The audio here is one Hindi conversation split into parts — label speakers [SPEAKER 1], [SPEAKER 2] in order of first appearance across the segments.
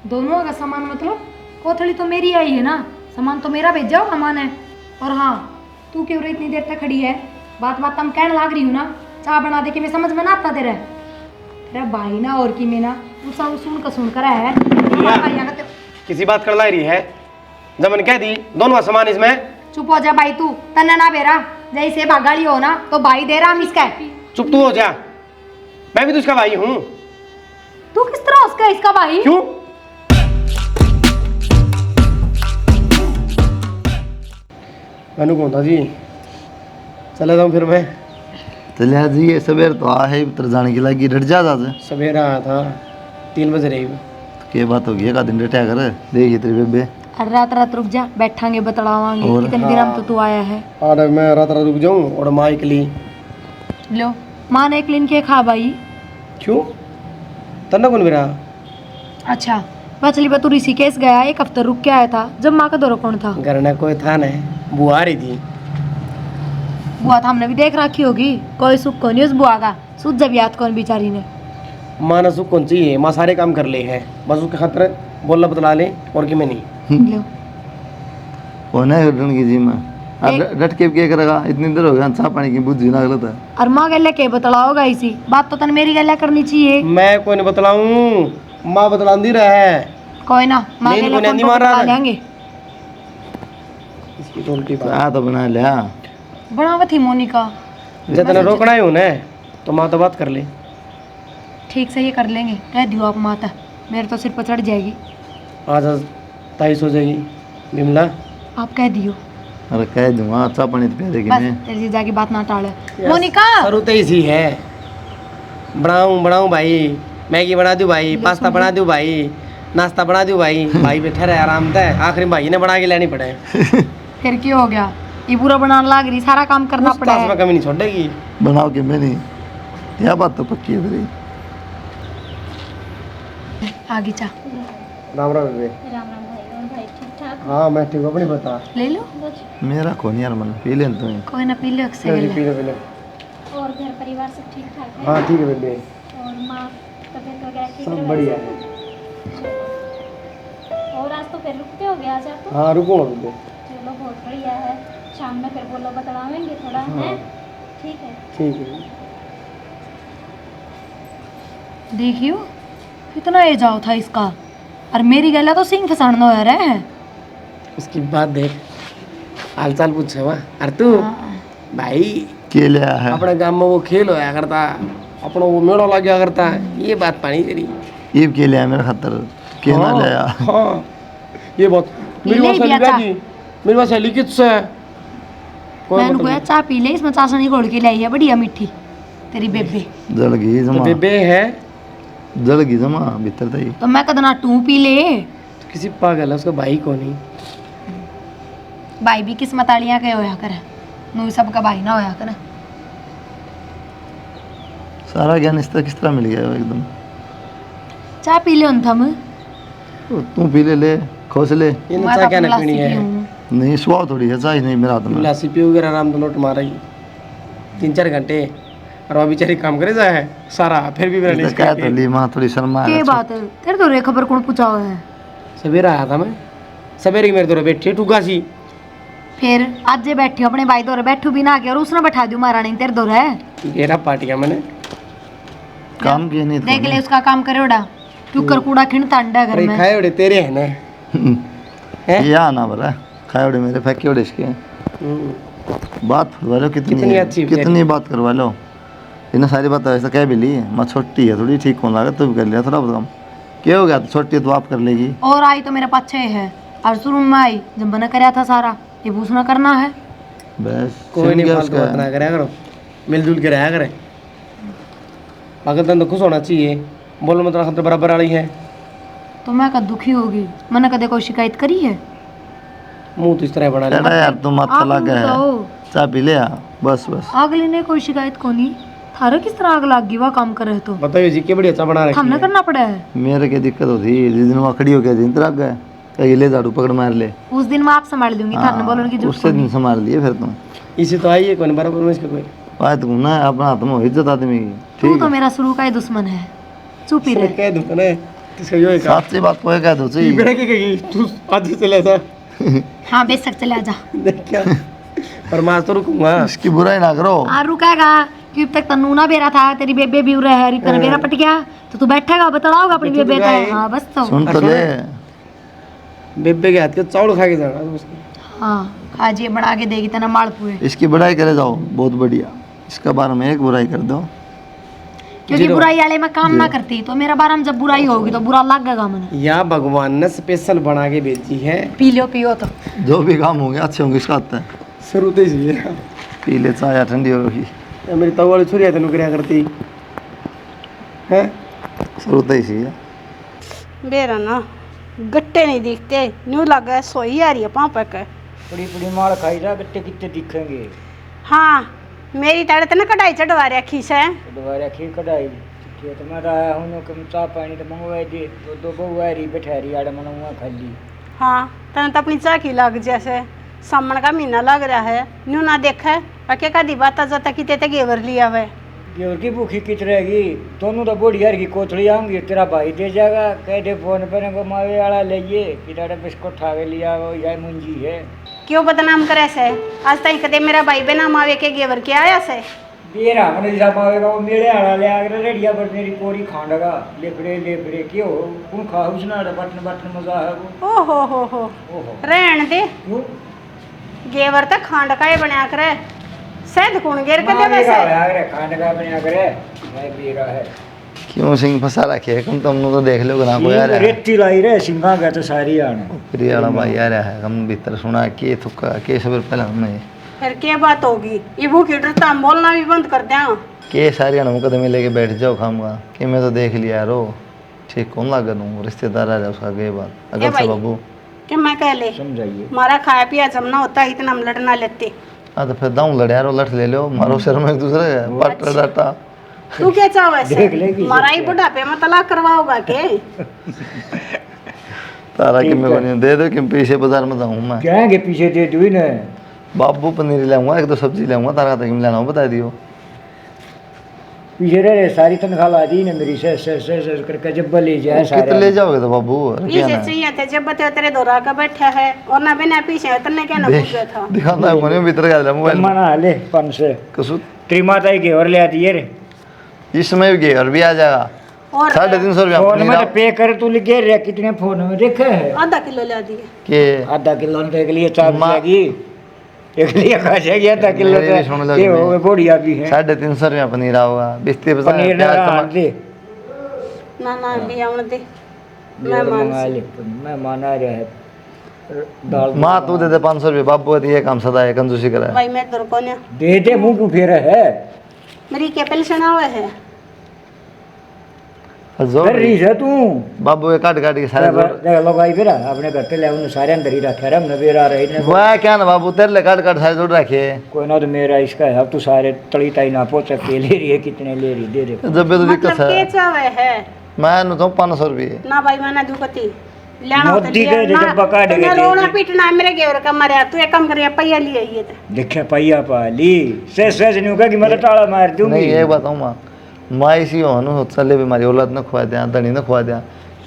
[SPEAKER 1] दोनों का सामान मतलब कोथड़ी तो मेरी आई है ना, सामान तो मेरा भेजा हो सामान है। और हाँ, तू क्यों रे इतनी देर तक खड़ी है? बात बात हम कहने लाग रही हूँ ना, चाय बना दे के मैं समझ में ना आता तेरे। तेरा भाई ना और की में ना तू सब सुन कर है
[SPEAKER 2] किसी बात कर ला रही है जब मैंने कह दी दोनों का सामान इसमें।
[SPEAKER 1] चुप हो जा भाई, तू तन्ने ना बेरा जैसे भागाड़ी हो ना तो भाई दे रहा हम इसका।
[SPEAKER 2] चुप तू हो जा, मैं भी तो इसका भाई हूँ।
[SPEAKER 1] तू किस तरह उसका इसका भाई?
[SPEAKER 2] क्यों? मैंने कौन था जी, चले जाऊँ फिर मैं।
[SPEAKER 3] चलिए जी, ये सवेर तो आ है उतर जाने की लगी डट जा आज।
[SPEAKER 2] सवेरा आया था 3 बजे रही।
[SPEAKER 3] के बात होगी एक दिन डटा कर देखिए तेरी बेबे।
[SPEAKER 1] अरे रात रात रुक जा, बैठांगे बतलावांगे
[SPEAKER 3] और?
[SPEAKER 1] कितने दिन हम तो आया है।
[SPEAKER 2] और मैं रात रात रुक जाऊँ और माँ इकली।
[SPEAKER 1] लो माँ ने एक लिन के खा भाई।
[SPEAKER 2] क्यों? तन्ना कौन मेरा?
[SPEAKER 1] अच्छा मछली बतू ऋषिकेश गया, 1 हफ्ता रुक के आया था। जब माँ का दौरा कौन था?
[SPEAKER 2] घर में कोई था नहीं, बुआ आ रही थी।
[SPEAKER 1] बुआ तो हमने भी देख रखी होगी, कोई सुख को नहीं उस बुआ का, सुख जब याद कौन बेचारी ने।
[SPEAKER 2] माँ ने सुख कौन चाहिए, माँ सारे काम कर ले है, बस उसके खातिर बोलना बतला ले और कि मैं नहीं।
[SPEAKER 1] लो
[SPEAKER 3] कौन है डन की जी में डट के क्या करेगा, इतनी देर हो गया चाह पानी की बुद्धि ना गलत है।
[SPEAKER 1] और माँ गले के बतलाओगा इसी बात तो तन मेरी गले करनी चाहिए।
[SPEAKER 2] मैं कोई नहीं बतलाऊं, माँ बतलांदी रहे।
[SPEAKER 1] कोई ना माँ
[SPEAKER 2] नींद
[SPEAKER 1] गले
[SPEAKER 2] को
[SPEAKER 1] कौन
[SPEAKER 2] नहीं मार रहा
[SPEAKER 1] बतला
[SPEAKER 2] है।
[SPEAKER 1] लेंगे।
[SPEAKER 2] इसकी तो उल्टी बात।
[SPEAKER 3] चाह तो बना लिया,
[SPEAKER 1] बनावा थी मोनिका।
[SPEAKER 2] जितना रोकना है उन्हें तो माँ तो बात कर ले।
[SPEAKER 1] ठीक से ये कर लेंगे, कह दियो आप माता, मेरे तो सिर पर चढ़ जाएगी।
[SPEAKER 2] आज ताईस हो जाएगी बिमला।
[SPEAKER 1] आप कह दियो
[SPEAKER 3] अरे कह दूंगा चाह पानी तो पिया देगी
[SPEAKER 1] बस,
[SPEAKER 3] मैं।
[SPEAKER 1] तेरी जीजा की बात ना टाले। मोनिका
[SPEAKER 2] शुरू तो इसी है, बनाऊं भाई, मैगी बना दूं भाई, पास्ता बना दूं भाई, नाश्ता बना दूं भाई। भाई बैठा रहे आराम से, आखिर भाई ने बना के लेनी पड़े।
[SPEAKER 1] फिर क्यों हो गया, ये पूरा बनाने लाग रही, सारा काम करना
[SPEAKER 2] उस
[SPEAKER 1] पड़ा
[SPEAKER 2] ताश में
[SPEAKER 1] है।
[SPEAKER 2] कमी नहीं छोड़ेगी।
[SPEAKER 3] बनाओ कि मैं नहीं, यह बात तो पक्की है तेरी।
[SPEAKER 1] आगे चा
[SPEAKER 2] राम राम बेबे।
[SPEAKER 4] राम राम भाई। और भाई ठीक ठाक?
[SPEAKER 2] हाँ मैं ठीक हूँ, अपनी बता।
[SPEAKER 1] ले लो,
[SPEAKER 3] मेरा कौन यार मन पी लें तुम्हें।
[SPEAKER 1] कोई ना पी लो अक्सर
[SPEAKER 2] पी
[SPEAKER 1] गले।
[SPEAKER 2] लो पी लो।
[SPEAKER 4] और घर परिवार सब ठीक ठाक है?
[SPEAKER 2] हाँ ठीक है बेबे,
[SPEAKER 4] और माँ तबीयत वगैरह ठीक
[SPEAKER 2] सब
[SPEAKER 4] है?
[SPEAKER 2] बढ़िया है।
[SPEAKER 4] चलो। और आज तो फिर रुकते हो गया आज आप तो?
[SPEAKER 2] हाँ रुको बेबे।
[SPEAKER 4] चलो बहुत बढ़िया है, शाम में फिर बोलो बतलावेंगे थोड़ा है। ठीक है।
[SPEAKER 2] ठीक है।
[SPEAKER 1] देखियो कितना ए जाओ था इसका, और मेरी गला तो सिंह फसाना हो रहा है।
[SPEAKER 2] उसकी बात देख, हाल चाल पूछे वहाँ। अरे तू भाई
[SPEAKER 3] के लिया है
[SPEAKER 2] अपने गांव में वो खेल होया करता, अपना वो मेला लग गया करता, ये बात पानी तेरी।
[SPEAKER 3] ईब के लिया मेरे खातर के ना
[SPEAKER 2] हाँ,
[SPEAKER 3] लिया।
[SPEAKER 2] हाँ ये बात मेरी
[SPEAKER 1] ले
[SPEAKER 2] बात
[SPEAKER 1] लिया
[SPEAKER 2] सही
[SPEAKER 1] चा।
[SPEAKER 2] जी, मेरी बात सही किससे है? कोई
[SPEAKER 1] मैंने
[SPEAKER 2] मतलब
[SPEAKER 1] कोया
[SPEAKER 2] नहीं।
[SPEAKER 1] चाय पी ले, इसमें चाशनी घोल के लाई है बढ़िया मीठी तेरी बेबे।
[SPEAKER 3] जल गई
[SPEAKER 2] तो
[SPEAKER 3] जमा,
[SPEAKER 2] बेबे है
[SPEAKER 3] जल गई जमा भीतर तई।
[SPEAKER 1] तो मैं कदना टू पी ले।
[SPEAKER 2] तो किसी पागल है, उसका भाई कौन नहीं।
[SPEAKER 1] भाई भी किस्मत आलियां के होया करे, नू सबका भाई ना होया करे।
[SPEAKER 3] सारा ज्ञान इस तरह किस तरह मिल गया वो एकदम।
[SPEAKER 1] चाय पी ले उन थम,
[SPEAKER 3] तो तू पी ले खोस ले।
[SPEAKER 2] ये
[SPEAKER 1] मैं
[SPEAKER 2] नचा
[SPEAKER 1] तो
[SPEAKER 2] क्या
[SPEAKER 1] अपनी
[SPEAKER 2] ना पीनी
[SPEAKER 1] लस्सी
[SPEAKER 2] है।
[SPEAKER 1] पीऊँ।
[SPEAKER 3] नहीं सुहाव थोड़ी है, चाय नहीं मेरा हाथ में।
[SPEAKER 2] गिलासी पियोगे आराम तो लोट मारेगी 3-4 घंटे, और वो बेचारी काम करे जाए सारा, फिर भी मेरा नहीं
[SPEAKER 3] क्या तो ली माँ थोड़ी शर्मा
[SPEAKER 1] के बात है तेरे तो रे खबर कौन पूछा हुआ है?
[SPEAKER 2] सवेरा आया था मैं, सवेरे की मेरे दौरे बैठी ठुका सी।
[SPEAKER 1] फिर आज जे बैठी अपने भाई दौरे बैठू भी ना के और उसने बैठा दियो महारानी तेरे दौरे है।
[SPEAKER 2] घेरा पाटिया मैंने।
[SPEAKER 3] काम की नहीं
[SPEAKER 1] देख ले उसका काम करे उड़ा, तू कर कूड़ा खिंडता अंडा घर
[SPEAKER 2] अरे
[SPEAKER 1] में।
[SPEAKER 2] खाए उड़े तेरे है ना। हैं?
[SPEAKER 3] ये आना बरा खाए उड़े मेरे फेंके उड़े इसके। बात करवा लो
[SPEAKER 2] कितनी
[SPEAKER 3] कितनी
[SPEAKER 2] अच्छी बेचारी।
[SPEAKER 3] कितनी बात करवा लो, इन्हें सारी बात ऐसा कह भी ली। मैं छोटी है थोड़ी, ठीक होने लगा तो भी कर लिया थोड़ा बहुत काम। क्या हो गया, तो छोटी है तो आप कर लेगी।
[SPEAKER 1] और आई तो मेरे पाछे है, और शुरू में आई जब मैंने कराया था सारा, ये पूछना करना है।
[SPEAKER 3] बस
[SPEAKER 2] कोई नहीं,
[SPEAKER 3] क्या
[SPEAKER 2] फालतू
[SPEAKER 3] उसका
[SPEAKER 2] बात ना कराया करो, मिलजुल के रहा करे। पागल तो खुश होना चाहिए, बोलो मतलब खातर बराबर वाली है।
[SPEAKER 1] तो मैं कद दुखी होगी, मैंने कदे कोई शिकायत करी है?
[SPEAKER 2] मुंह तो इस तरह बना
[SPEAKER 3] चढ़ा
[SPEAKER 2] ले।
[SPEAKER 3] यार तुम माथा
[SPEAKER 1] आप
[SPEAKER 3] लगा है,
[SPEAKER 1] बताओ,
[SPEAKER 3] चाय पी ले बस बस।
[SPEAKER 1] अगले ने कोई शिकायत को नहीं, थारा किस तरह आग लाग गई वह काम कर रहे तो
[SPEAKER 2] बताइए जी, के बड़ी अच्छा बना रखी
[SPEAKER 1] हमने
[SPEAKER 2] है।
[SPEAKER 1] करना पड़ा है।
[SPEAKER 3] मेरे क्या दिक्कत होती जिस दिन वहाँ खड़ी हो गया दिन तक गए कहीं ले झाड़ू पकड़ मार ले।
[SPEAKER 1] उस दिन मैं आप संभाल दूंगी, थारने बोलने की जरूरत
[SPEAKER 3] उससे दिन संभाल लिए फिर तुम।
[SPEAKER 2] इसे तो आई है कोई बराबर में इसका कोई।
[SPEAKER 3] आए तुम ना अपना हाथ में इज्जत आदमी की।
[SPEAKER 1] तू
[SPEAKER 3] ठीक
[SPEAKER 1] तो
[SPEAKER 3] है
[SPEAKER 1] मेरा शुरू का ही दुश्मन है, चुप ही
[SPEAKER 2] इसने
[SPEAKER 1] रह।
[SPEAKER 2] कह दूं ना, सही होएगा
[SPEAKER 3] सच्ची बात कोई कह दो ची
[SPEAKER 2] बेटा की कही तू आज ही चले जा
[SPEAKER 1] हाँ बेशक चले आजा।
[SPEAKER 2] देख क्या पर मैं तो रुकूंगा
[SPEAKER 3] इसकी बुराई ना करो।
[SPEAKER 1] आ रुकेगा कि अब तक तन्नू ना बेरा था, तेरी बेबे भी उरे है, रिपन बेरा पट गया तो तू बैठेगा बतलाओगा अपनी
[SPEAKER 2] पीछे तो
[SPEAKER 1] बेबे का।
[SPEAKER 2] गए।
[SPEAKER 1] हाँ बस तो
[SPEAKER 3] सुन तो ले
[SPEAKER 2] बेबे के हाथ के चावल खा के जाना उसने।
[SPEAKER 1] हाँ खाजी बना के देगी तना मालपुए,
[SPEAKER 3] इसकी बुराई करे जाओ, बहुत बढ़िया। इसका बारे में एक बुराई कर दो।
[SPEAKER 1] क्योंकि बुराई वाले में काम ना करती तो मेरा बारे में जब बुराई होगी तो बुरा लगेगा मुझे।
[SPEAKER 2] या भगवान ने स्पेशल बना के भेजी है।
[SPEAKER 1] पी लो पियो तो
[SPEAKER 3] जो भी काम होंगे अच्छे होंगे इसका आता है।
[SPEAKER 2] शुरू से ही है।
[SPEAKER 3] पी ले चाय ठंडी हो रही
[SPEAKER 2] ये मेरी तव वाली छुरी तेन क्या करती है।
[SPEAKER 3] शुरू से ही है।
[SPEAKER 5] बेरा ना गट्टे नहीं दिखते, न्यू लगा है सोई आ रही है पापा का।
[SPEAKER 6] बड़ी बड़ी माल खाई जा गट्टे कितने दिखेंगे।
[SPEAKER 5] हाँ मेरी ताड़े तो ना कढ़ाई चढ़वा रखी से।
[SPEAKER 6] दोबारा खीर कढ़ाई ठीक तो मैं आया हूँ कि चाह पानी तो मंगवाई दे दो बहु रही बैठा आड़े मनवा खाली।
[SPEAKER 5] हाँ तने तो अपनी चाह की लग जैसे सामन का महीना लग रहा है, न्यू ना देखा और क्या कदी बात जाता कि ते घेवर लिया हुआ है।
[SPEAKER 6] गेवर की भूखी कित रहेगी, दोनों तो बूढ़ी यार की कोथड़ी आऊंगी, तेरा भाई दे जाएगा कह दे फोन पर को मावे वाला ले कि ताड़े बिस्कुट ठा के लिया वो यह मुंजी है।
[SPEAKER 5] क्यों बदनाम करे से? आज तक कदे मेरा भाई बिना मावे के घेवर के आया से।
[SPEAKER 6] बेरा हमने जैसा मावेगा वो मेरे आड़ा ले आकर रेडिया पर मेरी कोरी खांडगा लेपड़े क्यों कौन खा उसना बटन बटन मजा है वो।
[SPEAKER 5] ओ हो
[SPEAKER 6] ओहो
[SPEAKER 5] रहन दे,
[SPEAKER 6] क्यों
[SPEAKER 5] घेवर तो खांड का ही बना करे सैद कौन घेर के देवे से।
[SPEAKER 6] खांडगा बना करे भाई बेरा है।
[SPEAKER 3] क्यों सिंह फंसा रखे है तुम तो देख लो ना कोई आ रहा है।
[SPEAKER 6] रेती लाई रे सिंगा गया तो सारी आने
[SPEAKER 3] प्रिय वाला भाई आ रहा है, हम भीतर सुना के थुक्का के सब पहले हमें
[SPEAKER 5] फिर क्या बात होगी, ये भूखी डरता हम बोलना भी बंद कर दें।
[SPEAKER 3] के सारी मुकदमे लेके बैठ जाओ खाऊंगा कि मैं तो देख लिया यारो ठीक कौन लगा दूँ रिश्तेदार आ रहा उसका गए बात अगर से
[SPEAKER 5] भाई।
[SPEAKER 3] बाबू
[SPEAKER 5] कि मैं कह ले
[SPEAKER 6] समझाइए।
[SPEAKER 5] हमारा खाया पिया जमना होता है इतना हम लड़ना लेते।
[SPEAKER 3] हाँ तो फिर दाऊँ लड़े यारो लठ ले लो मारो शर्म एक दूसरे पट डाटा
[SPEAKER 5] तू क्या चाहो ऐसे?
[SPEAKER 6] देख लेगी
[SPEAKER 5] हमारा ही बुढ़ापे में तलाक करवाओगा के?
[SPEAKER 3] तारा कि मैं बनी दे दो कि पीछे बाजार में जाऊँ मैं
[SPEAKER 6] क्या के पीछे दे दू ना
[SPEAKER 3] बाबू पनीर लाऊंगा एक दो सब्जी लाऊंगा तारा तक लेना हो बता दियो
[SPEAKER 6] पीछे रहे सारी तनख्वाह ला दी ना मेरी से करके जब ले जाए
[SPEAKER 3] कितने ले
[SPEAKER 6] सारे
[SPEAKER 3] जाओगे तो बाबू और क्या
[SPEAKER 5] पीछे
[SPEAKER 3] ना
[SPEAKER 5] चाहिए थे जब बते तेरे दोरा का बैठा है और ना बिना पीछे तन्ने क्या ना पूछा था।
[SPEAKER 3] दिखाना है कोने भीतर गया मोबाइल
[SPEAKER 6] मना ले 500
[SPEAKER 3] कसु
[SPEAKER 6] त्रिमाता ही घेवर ले आती है रे
[SPEAKER 3] इसमें भी और भी आ जाएगा
[SPEAKER 5] और
[SPEAKER 3] 350 रुपया
[SPEAKER 6] फोन में
[SPEAKER 3] पनीर
[SPEAKER 6] तो पे कर तू लिखे रे कितने फोन में देखे है
[SPEAKER 5] आधा किलो ला दिए।
[SPEAKER 3] के
[SPEAKER 6] आधा किलो ने एक लिए चार
[SPEAKER 3] माँ-
[SPEAKER 6] जाएगी एक लिए खा जाएगी आधा किलो
[SPEAKER 3] मेरे भी सुन लो
[SPEAKER 6] ये
[SPEAKER 3] कि
[SPEAKER 6] हो गए बढ़िया भी है
[SPEAKER 3] 350 रुपया पनीर आओगा 20-30
[SPEAKER 6] पनीर ना दे
[SPEAKER 5] ना ना भी आवन दे
[SPEAKER 6] मैं मंगा ले मैं माना रहा है दाल
[SPEAKER 3] माँ तू दे दे 500 रुपये बाबू ये काम सदा है कंजूसी करा है
[SPEAKER 5] भाई मैं दर को
[SPEAKER 6] दे मुंह क्यों फेरा है
[SPEAKER 5] मेरी क्या पेंशन आवे है।
[SPEAKER 3] जोर
[SPEAKER 6] कर रही है तू
[SPEAKER 3] बाबू ये काट काट के सारे जोड़
[SPEAKER 6] देख लो भाई बेरा अपने घर पे ले उन सारे अंदर ही रखे रहे हमने बेरा रहे ने
[SPEAKER 3] वाह क्या ना बाबू तेरे ले काट काट सारे जोड़ रखे
[SPEAKER 6] कोई ना तो मेरा इसका है अब तू सारे तली ताई ना पहुंच के ले रही है कितने ले रही दे दे
[SPEAKER 3] जब भी तो दिक्कत
[SPEAKER 5] मतलब के
[SPEAKER 3] है
[SPEAKER 5] चावे है
[SPEAKER 3] मैं नु तो 500 रुपये
[SPEAKER 5] ना भाई मैं ना दुकती लेना
[SPEAKER 6] मोदी के दे जब बका दे
[SPEAKER 5] ना रोना पीटना मेरे घेवर का मरे तू एक काम करिए पैया लिए ये तो
[SPEAKER 6] देखे पैया पाली से नहीं होगा कि मैं तो टाला मार दूंगी
[SPEAKER 3] नहीं एक बताऊँ माँ माँ इसी हो नु चले बीमारी औलाद न खुआ दिया धनी न खुआ दिया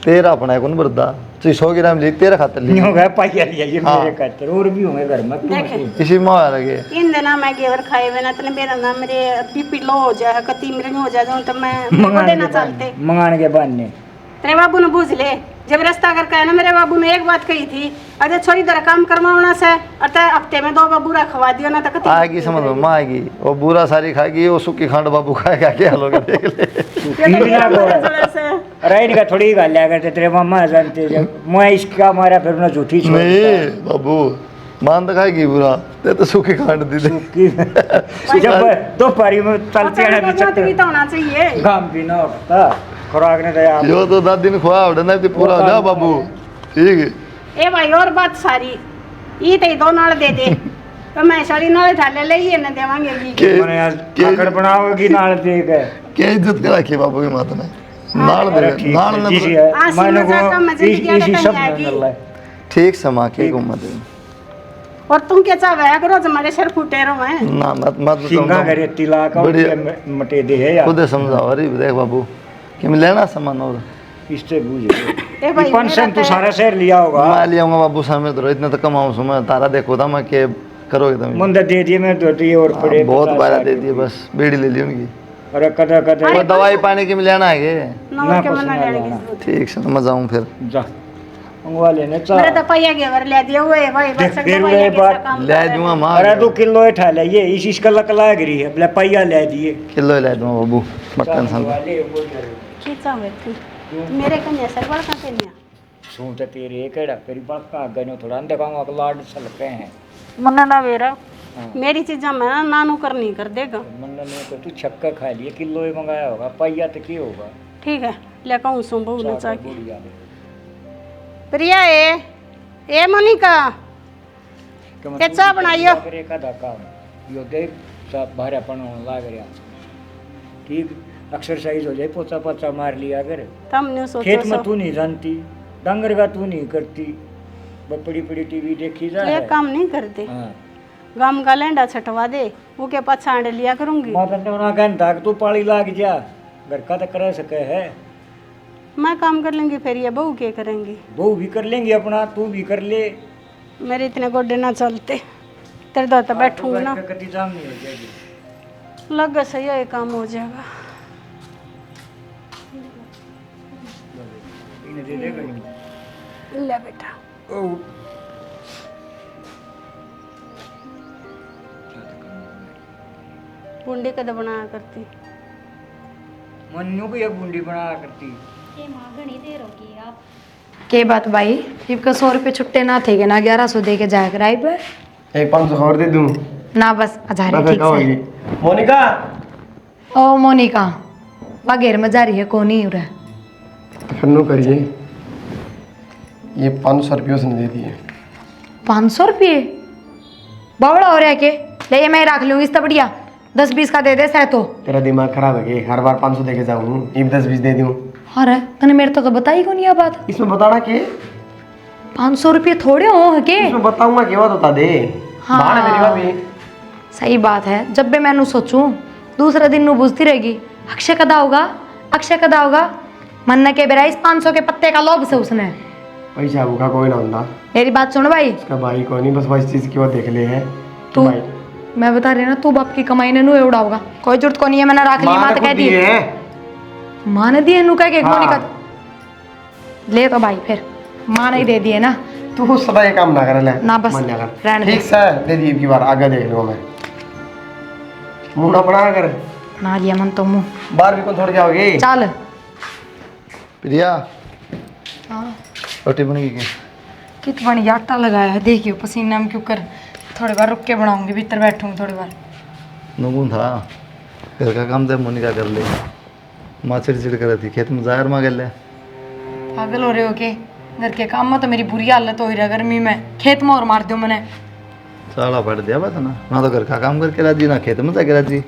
[SPEAKER 3] तेरा अपना है कौन बरदा तो 100 ग्राम ली तेरा खातर
[SPEAKER 6] नहीं
[SPEAKER 3] ली
[SPEAKER 6] होगा पैया लिया ये
[SPEAKER 3] हाँ।
[SPEAKER 6] मेरे खातर और भी होंगे घर में तू
[SPEAKER 5] देखे।
[SPEAKER 6] मत
[SPEAKER 3] इसी माँ आ लगे
[SPEAKER 5] इन दिना मैं घेवर खाए हुए ना तने मेरा ना मेरे बीपी लो हो जाए कति मेरे में हो जाए तो मैं को देना चलते
[SPEAKER 6] मंगाने के बाद ने
[SPEAKER 5] तेरे बाबू ने बूझ ले जब रास्ता करके आया ना मेरे बाबू ने एक बात कही थी अरे छोरी तरह काम करवाना से और हफ्ते में 2 बार बुरा खवा दियो ना तो कति
[SPEAKER 3] आएगी समझ लो माँ आएगी वो बुरा सारी खाएगी वो सुखी खांड बाबू खाएगा क्या लोग देख ले
[SPEAKER 6] अरे इनका थोड़ी गाल लिया करते तेरे मामा जानते जब मैं इसका मारा फिर ना झूठी छोड़
[SPEAKER 3] नहीं बाबू मान तो खाएगी बुरा ते तो सुखी खांड दी दे
[SPEAKER 6] जब दोपहरी में चलते हैं ना
[SPEAKER 5] भी तो होना चाहिए।
[SPEAKER 6] काम भी ना होता खुराक ने दया
[SPEAKER 3] जो तो दादी ने खुआ उड़े ना पूरा हो जा बाबू ठीक है
[SPEAKER 5] ए भाई और बात सारी ये तो 2 नाल दे दे तो मैं सारी नाल ढाले ले ये न देवांगे जी
[SPEAKER 3] के
[SPEAKER 6] मैंने आज आकर बनाओगी नाल देख है
[SPEAKER 3] क्या इज्जत करा के बाबू की माता ने नाल दे नाल
[SPEAKER 6] जी
[SPEAKER 3] ने
[SPEAKER 6] है
[SPEAKER 5] आसी
[SPEAKER 6] मैंने
[SPEAKER 5] मजाक का मजे
[SPEAKER 6] को
[SPEAKER 5] किया
[SPEAKER 6] इसी
[SPEAKER 5] तो
[SPEAKER 6] सब
[SPEAKER 5] नहीं आएगी।
[SPEAKER 6] में है
[SPEAKER 3] ठीक समा के घूमत
[SPEAKER 5] और तुम क्या चाहे है रोज हमारे सर फूटे रहो हैं
[SPEAKER 3] ना मत
[SPEAKER 6] सिंगा करे तिला का
[SPEAKER 3] बढ़िया।
[SPEAKER 6] मटे दे है यार
[SPEAKER 3] खुद समझाओ अरे देख बाबू कि मैं लेना सामान और
[SPEAKER 6] इससे बूझ
[SPEAKER 5] ए भाई,
[SPEAKER 6] पेंशन
[SPEAKER 5] मेरा
[SPEAKER 6] तो
[SPEAKER 5] तो-
[SPEAKER 6] सारा शहर लिया होगा।
[SPEAKER 3] मैं ले आऊंगा बाबू सामने तो इतना तो कमाऊं सो मैं तारा देखो था मैं के करोगे तुम
[SPEAKER 6] मंदिर दे दिए मैं तो दिए और पड़े
[SPEAKER 3] बहुत
[SPEAKER 6] 50
[SPEAKER 3] बारा
[SPEAKER 6] साल
[SPEAKER 3] दे
[SPEAKER 6] के।
[SPEAKER 3] दिए बस बीड़ी ले ली उनकी
[SPEAKER 6] अरे कदा कदा
[SPEAKER 3] वो दवाई पानी की मिलाना है के
[SPEAKER 5] नौ के
[SPEAKER 6] कुछ
[SPEAKER 5] मना
[SPEAKER 6] नहीं
[SPEAKER 5] लेने की
[SPEAKER 6] लाना।
[SPEAKER 5] जरूरत।
[SPEAKER 3] ठीक से तो मैं जाऊं फिर
[SPEAKER 6] जा मंगवा लेने चा
[SPEAKER 5] मेरे तो पैया के वर ले दिए हुए भाई
[SPEAKER 6] देख,
[SPEAKER 5] बस
[SPEAKER 6] फिर
[SPEAKER 5] पैया
[SPEAKER 6] वो
[SPEAKER 5] के
[SPEAKER 6] बात
[SPEAKER 5] ऐसा काम
[SPEAKER 3] ले
[SPEAKER 5] कर रहे
[SPEAKER 3] दूंगा
[SPEAKER 5] हैं।
[SPEAKER 3] मां
[SPEAKER 6] अरे 2 किलो उठा ले ये इस का लक लाग रही है बोले पैया ले दिए
[SPEAKER 3] किलो ले दूंगा बाबू मक्खन सन
[SPEAKER 5] खींचा हुए थी मेरे कन्या सर बड़का कन्या
[SPEAKER 6] सूट तेरे केड़ा तेरी बड़का गनो थोड़ा अंदर का लाड सलके हैं
[SPEAKER 5] मन्ना ना वेरा
[SPEAKER 6] हाँ।
[SPEAKER 5] मेरी चीजा मैं ना नानू करनी कर देगा
[SPEAKER 6] मन्ना ने तो तू छक्का खा लिए किलो ही मंगाया होगा पैया तो की होगा
[SPEAKER 5] ठीक है ले कहूँ सुन बहू ने
[SPEAKER 6] चार
[SPEAKER 5] चाकी
[SPEAKER 6] बुढ़िया ने।
[SPEAKER 5] प्रिया ए मोनिका के चाह बनाइयो
[SPEAKER 6] करे का धक्का यो देख सब भारापन होने लाग रहा ठीक एक्सरसाइज हो जाए पोचा पोचा मार लिया कर
[SPEAKER 5] तुमने सोचा
[SPEAKER 6] खेत में
[SPEAKER 5] सो
[SPEAKER 6] तू नहीं जानती डंगर का तू नहीं करती बस बड़ी बड़ी टीवी देखी जा
[SPEAKER 5] ये काम नहीं करते
[SPEAKER 6] हाँ
[SPEAKER 5] गाम का लेंडा छटवा दे वो के पछाड़ लिया करूंगी
[SPEAKER 6] माता ने उन्हें कहता तू पाली लाग जा घर का तो कर सके है
[SPEAKER 5] मैं काम कर लूंगी फिर ये बहू के करेंगी
[SPEAKER 6] वो भी कर लेंगे अपना तू भी कर ले
[SPEAKER 5] मेरे इतने गोडे ना चलते तेरे दो तो बैठूंगी ना
[SPEAKER 6] कति जाम नहीं हो जाएगी
[SPEAKER 5] लग सही है ये काम हो जाएगा
[SPEAKER 6] इन्हें दे देगा
[SPEAKER 5] ले बेटा
[SPEAKER 6] ओ
[SPEAKER 5] बूंदी कद बनाया करती
[SPEAKER 6] मन्नू को एक बूंदी बना करती
[SPEAKER 4] ये माँ घनी देर होगी आप
[SPEAKER 1] के बात भाई जब का 100 रुपये छुट्टे ना थे ना 1100 दे के जाया कराई पे
[SPEAKER 2] एक 500 और दे दूं
[SPEAKER 1] ना बस हजार
[SPEAKER 2] मैं
[SPEAKER 1] ठीक
[SPEAKER 2] क्या होगी
[SPEAKER 1] से
[SPEAKER 2] मोनिका
[SPEAKER 1] ओ मोनिका बागेर में जा रही है कौन ही उरा
[SPEAKER 2] खन्नू करिए ये 500 रुपये उसने दे दिए
[SPEAKER 1] 500 रुपये बावड़ा हो रहा है के ले ये मैं रख लूंगी इससे बढ़िया 10-20 का दे दे सह तो
[SPEAKER 2] तेरा दिमाग खराब है कि हर बार 500 दे के जाऊँ एक 10-20 दे दूँ
[SPEAKER 1] अरे तने मेरे तो बताई कौन ये बात
[SPEAKER 2] इसमें बताना कि
[SPEAKER 1] 500 रुपये थोड़े हो के
[SPEAKER 2] इसमें बताऊंगा कि बता दे
[SPEAKER 1] हाँ।
[SPEAKER 2] बाहर है मेरी भाभी
[SPEAKER 1] सही बात है जब भी मैंने सोचूं दूसरा दिन नु बुझती रहेगी अक्षय कदा होगा मन के बेरा इस 500 के पत्ते का लोभ से उसने
[SPEAKER 2] पैसा भूखा कोई ना होता
[SPEAKER 1] मेरी बात सुन भाई
[SPEAKER 2] इसका भाई कोई नहीं बस वही चीज की वो देख ले है
[SPEAKER 1] तू
[SPEAKER 2] भाई
[SPEAKER 1] मैं बता रही ना तू बाप की कमाई ने नु एवड़ा होगा कोई जरूरत को नहीं है मैंने रख ली मां तो कह दी मां ने दिए नु कह के
[SPEAKER 2] हाँ।
[SPEAKER 1] कौन निकल ले तो भाई फिर मां ने ही दे दिए ना
[SPEAKER 2] तू सदा ये काम ना कर ले
[SPEAKER 1] ना बस
[SPEAKER 2] मान जा कर
[SPEAKER 1] रहने दे
[SPEAKER 2] ठीक से दे दी की बार आगे देख लूंगा मैं मुंह ना बना कर
[SPEAKER 1] ना लिया मन तो मुंह
[SPEAKER 2] बाहर भी कौन छोड़ जाओगे
[SPEAKER 1] चल
[SPEAKER 3] प्रिया
[SPEAKER 1] हाँ
[SPEAKER 3] रोटी बनेगी क्या
[SPEAKER 1] कित बड़ी आटा लगाया है देखियो पसीना में क्यों कर थोड़ी बार रुक के बनाऊंगी भीतर बैठूंगी थोड़ी बार
[SPEAKER 3] नुगुन था घर का काम तो मोनिका कर ले माँ चिड़चिड़ कर रही थी खेत में जाकर माँ कर ले
[SPEAKER 1] पागल हो रहे हो के घर के काम में तो मेरी बुरी हालत हो रही है गर्मी में खेत में और मार दो मैंने
[SPEAKER 3] साला पड़ दिया बात ना तो घर का काम करके राजी ना खेत में जाके राजी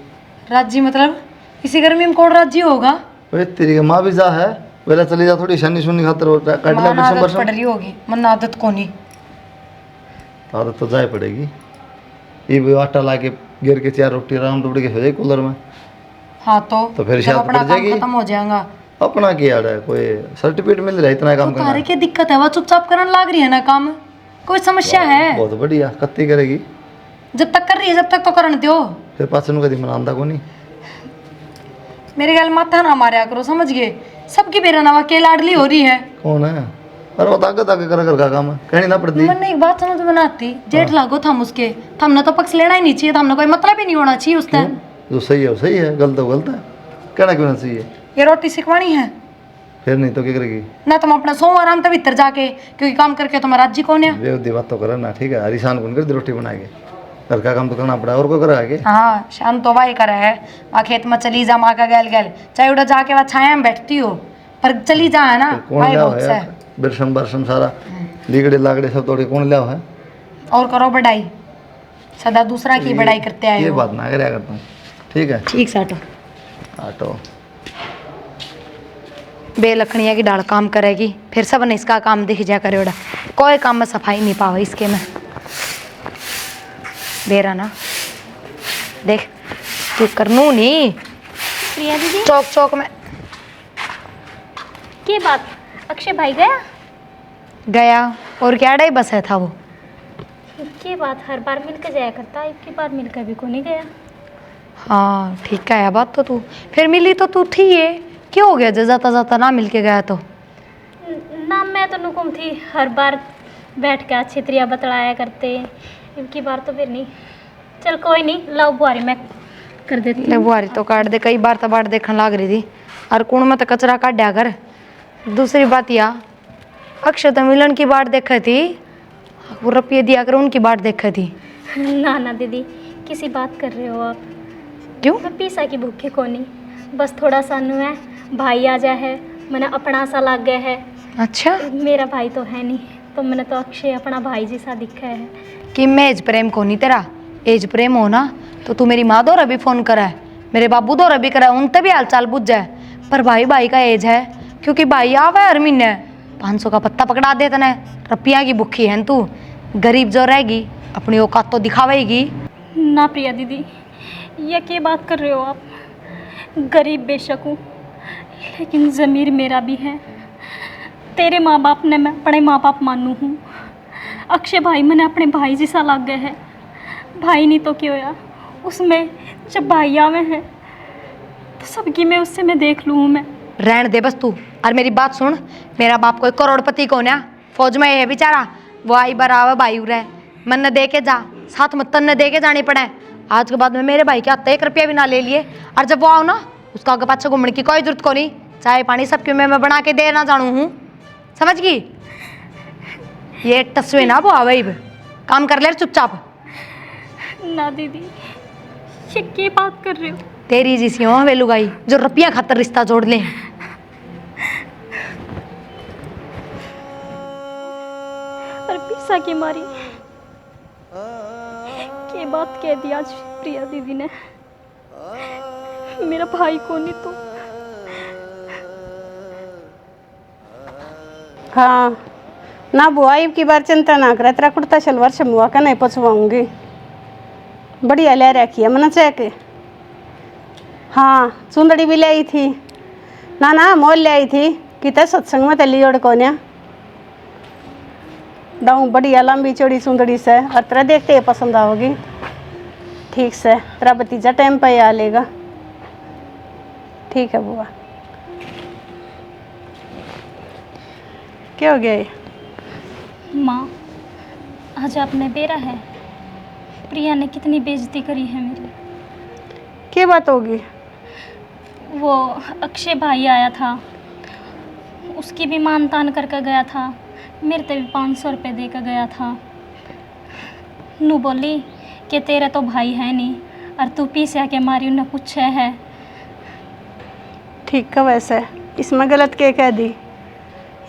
[SPEAKER 1] राज्य मतलब इसी गर्मी में कौन राज्य होगा
[SPEAKER 3] अरे तेरी माँ भी जा है पहले चली जा थोड़ी शनि सुनी खातर काट लिया
[SPEAKER 1] मन
[SPEAKER 3] बरसम
[SPEAKER 1] आदत पड़
[SPEAKER 3] बरसम
[SPEAKER 1] रही होगी मन आदत को नहीं
[SPEAKER 3] आदत तो जाए पड़ेगी ये भी आटा ला के गिर के 4 रोटी आराम टुकड़ी के हो जाए कूलर में
[SPEAKER 1] हाँ
[SPEAKER 3] तो फिर
[SPEAKER 1] जब
[SPEAKER 3] शायद
[SPEAKER 1] अपना
[SPEAKER 3] पड़
[SPEAKER 1] काम
[SPEAKER 3] जाएगी।
[SPEAKER 1] खत्म हो जाएगा
[SPEAKER 3] अपना क्या है कोई सर्टिफिकेट मिल रहा है इतना काम
[SPEAKER 1] तो तारे
[SPEAKER 3] करना
[SPEAKER 1] की दिक्कत है वो चुपचाप करने लग रही है ना काम कोई समस्या है
[SPEAKER 3] बहुत बढ़िया कत्ती करेगी
[SPEAKER 1] जब तक कर रही है जब तक तो करने दो
[SPEAKER 3] फिर पास कभी मनाता को नहीं
[SPEAKER 1] मेरे गल माथा ना मारा करो समझ गए सबकी बेरा नवा के लाडली हो रही है
[SPEAKER 3] कौन है अरे वो ताकत आके कर घर का काम है कहनी ना पड़ती
[SPEAKER 1] मैंने एक बात समझ में ना आती जेठ लागो थम उसके हमने तो पक्ष लेना ही नहीं चाहिए हमने कोई मतलब ही नहीं होना चाहिए उस टाइम
[SPEAKER 3] जो सही है वो सही है गलत है वो गलत है कहना क्यों ना चाहिए
[SPEAKER 1] ये रोटी सिखवानी है
[SPEAKER 3] फिर नहीं तो क्या करेगी
[SPEAKER 1] ना तुम अपना सो आराम तक भीतर जाके क्योंकि काम करके तुम्हारा राज्य कौन है
[SPEAKER 3] बेवदी बात तो करे ना ठीक है हरिशान कौन कर रोटी बना के घर का काम तो करना पड़ा और को करेगा के
[SPEAKER 1] हाँ शाम तो वाही करे है वहाँ खेत में चली जा माँ का गैल गैल चाहे उड़ा जाके वहाँ छाया में बैठती हो पर चली जा है ना
[SPEAKER 3] कौन
[SPEAKER 1] वाही
[SPEAKER 3] लिया
[SPEAKER 1] बहुत सा
[SPEAKER 3] है
[SPEAKER 1] है
[SPEAKER 3] बिरसम बरसम सारा लीगड़े लागड़े सब तोड़े कौन लिया है
[SPEAKER 1] और करो बढ़ाई सदा दूसरा की बढ़ाई करते आए
[SPEAKER 3] ये
[SPEAKER 1] हो
[SPEAKER 3] बात ना करया करता हूँ ठीक है
[SPEAKER 1] ठीक साटो
[SPEAKER 3] आटो
[SPEAKER 1] बेलखनिया की डाल काम करेगी फिर सब ने इसका काम दिख जा करे कोई काम में सफाई नहीं पावे इसके में बेरा ना देख तू करनू नहीं
[SPEAKER 4] प्रिया दीदी
[SPEAKER 1] चौक चौक में
[SPEAKER 4] के बात अक्षय भाई गया?
[SPEAKER 1] गया और क्या डे बस है था वो।
[SPEAKER 4] के बात हर बार मिलकर जाया करता है, एक बार मिलकर भी को नहीं गया।
[SPEAKER 1] हाँ ठीक है बात तो तू फिर मिली तो तू थी ये क्या हो गया जो जाता जाता ना मिल के गया तो।
[SPEAKER 4] ना मैं तो नुकुम थी, हर बार बैठ के अच्छी तरिया बतलाया करते, इनकी बार तो फिर नहीं। चल कोई नहीं, लाओ बुआरी मैं कर देती
[SPEAKER 1] ले
[SPEAKER 4] हूँ।
[SPEAKER 1] बुआरी तो काट दे, कई बार तो बाट देखने लग रही थी और कुण में तो कचरा काटा कर। दूसरी बात या अक्षय तो मिलन की बाट देखी थी, वो रुपये दिया कर उनकी बाट देखी थी।
[SPEAKER 4] ना ना दीदी, किसी बात कर रहे हो आप?
[SPEAKER 1] क्यों?
[SPEAKER 4] मैं पीसा की भूखी को नहीं, बस थोड़ा सा नु है भाई आ जा है, मैंने अपना सा लग गया है।
[SPEAKER 1] अच्छा
[SPEAKER 4] मेरा भाई तो है नहीं, तो मैंने तो अक्षय अपना भाई जैसा दिखा है।
[SPEAKER 1] कि मैं एज प्रेम को नहीं तेरा एज प्रेम हो ना तो तू मेरी माँ दौरा भी फोन करा है, मेरे बाबू दौरा भी करा है, उनते भी हाल चाल बुझ जाए। पर भाई भाई का एज है क्योंकि भाई आवा हर महीने 500 का पत्ता पकड़ा दे तने। रुपया की भूखी है तू, गरीब जो रहेगी अपनी औकात तो दिखावेगी।
[SPEAKER 4] ना प्रिया दीदी, ये क्या बात कर रहे हो आप? गरीब बेशक हूँ, लेकिन ज़मीर मेरा भी है। तेरे माँ बाप ने मैं अपने माँ बाप मानू हूँ। अक्षय भाई मैंने अपने भाई जैसा लग गए है। भाई नहीं तो क्या होया, उसमें जब भाई आवे हैं तो सबकी मैं उससे मैं देख लूँ। मैं
[SPEAKER 1] रहन दे बस तू, और मेरी बात सुन, मेरा बाप कोई करोड़पति को ना फौज में है बेचारा, वो आई बराबर भाई उरे मन ने दे के जा, साथ में तन ने दे के जानी पड़े। आज के बाद में मेरे भाई के हाथ 1 रुपया भी ना ले लिए, और जब वो आओ ना उसका आगे पाछे घूमने की कोई जरूरत को नहीं। चाय पानी सब क्यों मैं बना के दे ना जानू हूँ, समझ गई? ये टसवे ना वो आवे काम कर ले चुपचाप।
[SPEAKER 4] ना दीदी, ये क्या बात कर रहे हो?
[SPEAKER 1] तेरी जैसी हो वे लुगाई जो रुपया खातर रिश्ता जोड़ ले।
[SPEAKER 4] पर पीसा की मारी के बात कह दी आज प्रिया दीदी ने। मेरा भाई को नहीं तो
[SPEAKER 5] हाँ ना बुआई की बार चिंता ना करे, तेरा कुर्ता शलवार शमुआ का नहीं पचवाऊंगी। बढ़िया ले रखी है मैंने चेक। हाँ चुंदड़ी भी ले आई थी, ना मोल ले आई थी कि ते सत्संग में तली जोड़ को दाऊँ बढ़िया लंबी चौड़ी चुंदड़ी से, और तेरा देखते ही पसंद आओगी। ठीक से तेरा भतीजा टाइम पे आ लेगा। ठीक है बुआ। क्या हो गया ये?
[SPEAKER 4] माँ, आज आपने बेरा है, प्रिया ने कितनी बेइज्जती करी है मेरी।
[SPEAKER 5] क्या बात होगी?
[SPEAKER 4] वो अक्षय भाई आया था, उसकी भी मान तान करके गया था, मेरे ते भी 500 रुपये दे कर गया था। नू बोली कि तेरे तो भाई है नहीं और तू पीछे के मारी उन्हें पूछे है।
[SPEAKER 5] ठीक है, वैसे इसमें गलत क्या कह दी?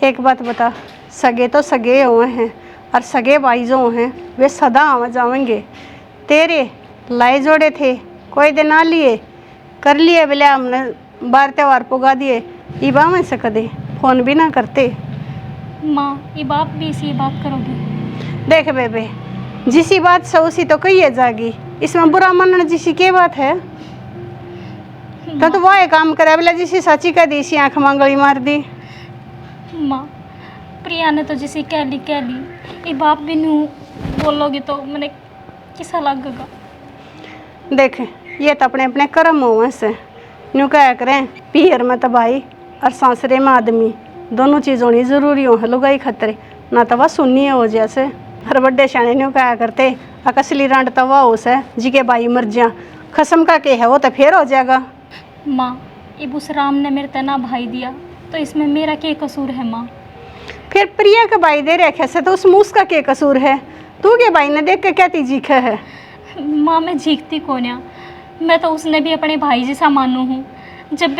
[SPEAKER 5] एक बात बता, सगे तो सगे हुए हैं और सगे भाई जो हैं वे सदा आवा जाएंगे। तेरे लाए जोड़े थे, कोई दिन आ लिए कर लिए बोले हमने बार त्यौहार पुगा दिए, इबा में से कदे फ़ोन भी ना करते।
[SPEAKER 4] माँ, ये बाप भी इसी बात करोगी?
[SPEAKER 5] देख बेबे, जिसी बात से उसी तो कही जागी, इसमें बुरा मानना जिसी के बात है। तो वो ये काम करे बोले जिसी सची कह दी, इसी आँख मांगली मार दी।
[SPEAKER 4] माँ, प्रिया ने तो जिसी कह ली ये बाप भी नू बोलोगी तो मैंने किसा लगेगा?
[SPEAKER 5] देख, ये तो अपने अपने कर्म हुए से न्यू क्या करें, पीहर में तो भाई और सांसरे में आदमी दोनों चीज़ होनी जरूरी हो है। लुगाई खतरे ना तो वह सुननी हो जैसे हर बड्डे शाने न्यू क्या करते, अकसली रांड तो वह उस है जी के भाई मर जा, खसम का के है वो तो फिर हो जाएगा।
[SPEAKER 4] माँ, इब उस राम ने मेरे तना भाई दिया तो इसमें मेरा क्या कसूर है माँ?
[SPEAKER 5] फिर प्रिया का भाई दे रखे से तो उस मूस का क्या कसूर है? तू के भाई ने देख के क्या तीखा है?
[SPEAKER 4] माँ, मैं झीकती कौन या, मैं तो उसने भी अपने भाई जैसा मानू हूँ। जब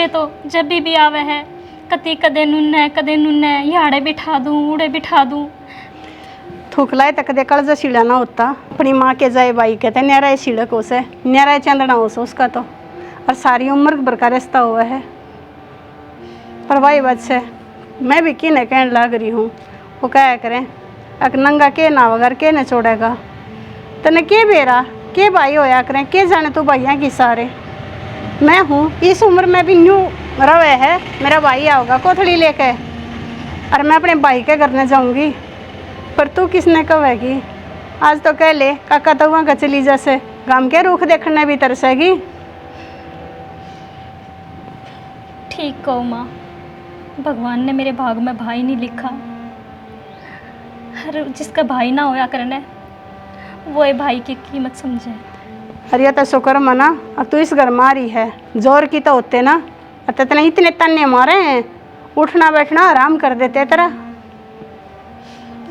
[SPEAKER 4] भी आवे है कति कदे नुन्ने याड़े बिठा दूँ, उड़े बिठा दूँ।
[SPEAKER 5] थूकलाए तक दे कल सीढ़ा ना होता, अपनी माँ के जाए भाई कहते न्यारा सीढ़क हो से, न्यारा चंदना हो से उसका तो, और सारी उम्र भर का रिश्ता हुआ है। पर भाई बात से मैं भी किने कहने लग रही हूँ, वो क्या करें, अक नंगा के ना वगर के न छोड़ेगा, तने के बेरा के भाई होया करें, के जाने तू भैया की सारे। मैं हूँ इस उम्र में भी न्यू रवे है मेरा भाई आओगा कोथड़ी लेके और मैं अपने भाई के घर न जाऊंगी। पर तू किसने कहेगी? आज तो कह ले काका तो वहाँ का चली जैसे गांव के रुख देखने भी तरसेगी।
[SPEAKER 4] ठीक कहो माँ, भगवान ने मेरे भाग में भाई नहीं लिखा। हर जिसका भाई ना होया करने वो ये भाई की कीमत समझे।
[SPEAKER 5] अरे तो शुक्र मना अब तू इस घर में आ रही है, जोर की तो होते ना अतने इतने तन्ने मारे हैं, उठना बैठना आराम कर देते तेरा।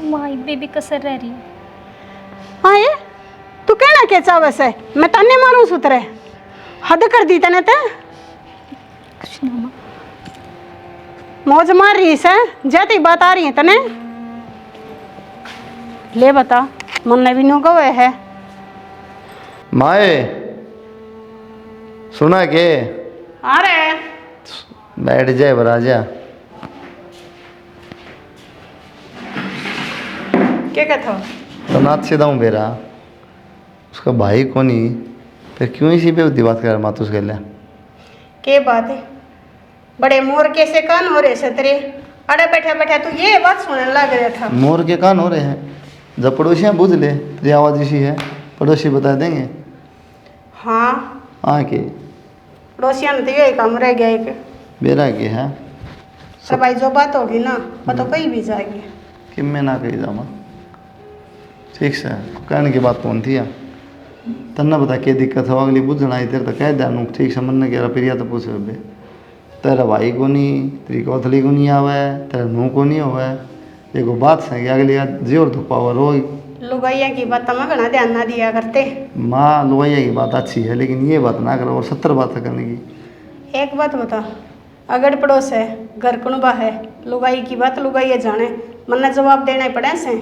[SPEAKER 4] माँ बेबी कसर रह रही है।
[SPEAKER 5] हाँ ये तू कहना क्या चाह वैसे मैं तन्ने मारूं सुतरे? हद कर दी तने ते।
[SPEAKER 4] कुछ ना माँ।
[SPEAKER 5] मौज मार रही से जाती बात आ रही है तने। ले बता मन ने भी नो गए है।
[SPEAKER 3] माए सुना के
[SPEAKER 5] अरे
[SPEAKER 3] बैठ जाए बराजा।
[SPEAKER 5] क्या कहता हो?
[SPEAKER 3] तो नाथ से दाऊँ बेरा उसका भाई को नहीं, फिर क्यों इसी पे उद्दी बात कर मातूस कर लिया?
[SPEAKER 5] के बात है बड़े मोर कैसे कान हो रहे से तेरे? अरे बैठा बैठा तू ये बात सुनने लग रहा था।
[SPEAKER 3] मोर के कान हो रहे हैं? जब पड़ोसियाँ बुझ ले तेरी आवाज़ इसी है, पड़ोसी बता देंगे।
[SPEAKER 5] हाँ
[SPEAKER 3] हाँ के
[SPEAKER 5] पड़ोसिया में तो यही काम रह गया एक।
[SPEAKER 3] बेरा के है
[SPEAKER 5] तो भाई जो बात होगी ना वो तो कहीं भी जाएगी।
[SPEAKER 3] कि मैं ना कही जाऊँ ठीक से कहने की बात कौन थी? तन्ना बता के दिक्कत हो अगली बुझना आई तेरे तो कह दिया ठीक से मन ने कह रहा फिर तो पूछ बे तेरा भाई को नहीं, तेरी कोथली को नहीं आवा है, तेरा मुँह को नहीं हुआ है। एक बात से कि अगली जोर तो पावर हो।
[SPEAKER 5] लुगाइया की बात में घना ध्यान ना दिया करते।
[SPEAKER 3] माँ लुगाइया की बात अच्छी है लेकिन ये बात ना करो और 70 बातें करने की।
[SPEAKER 5] एक बात बता, अगड़ पड़ोस है घर कुनबा है, लुगाई की बात लुगाइया जाने मन ने जवाब देना ही पड़े से।